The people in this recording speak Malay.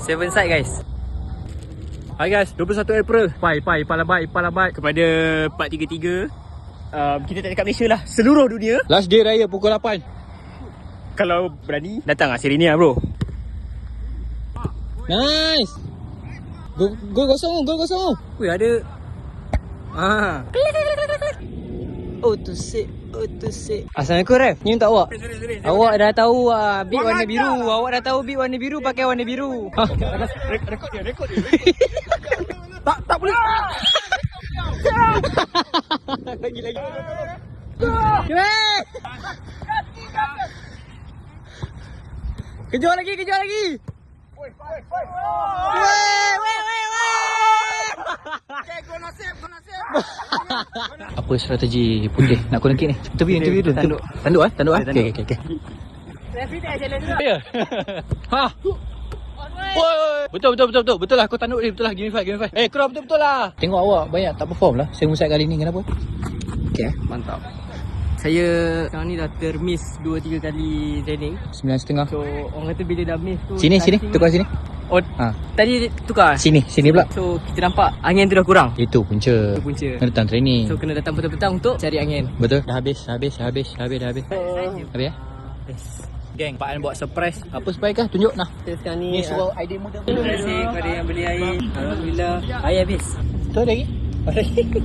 7 side guys. Hai guys, 21 April. Palabai kepada 433. Kita tak dekat Malaysia lah, seluruh dunia. Last day raya pukul 8. Kalau berani, datang lah sini lah bro. Nice. Gol kosong. Wih ada. Auto save. Assalamualaikum Ref. Ni untuk awak. Awak dah tahu bib warna biru. Awak dah tahu bib warna biru, pakai warna biru. Rekod dia. Tak boleh. Lagi. Kejar lagi. Apa strategi putih nak kena kek ni? Interview tu. Tanduk. Okey. Ya. Ha. Betul lah, kau tanduk ni, betul lah. Game 5. Kau betul lah. Tengok awak banyak tak perform lah Sengmusat kali ni, kenapa? Okey mantap. Saya sekarang ni dah termiss 2-3 kali training. 9.30. So orang kata bila dah miss tu Sini, tukar sini. Oh, tadi tukar. Sini pula. So kita nampak angin tu dah kurang. Itu punca. Kena datang training. So kena datang petang-petang untuk cari angin. Betul. Dah habis. Habis ya? Yes. Geng, Pak An buat surprise. Apa surprise kah? Tunjuk nah. Kita sekarang ni suruh idea muda. terima kasih kepada yang beli air. Alhamdulillah air habis. Tu ada lagi?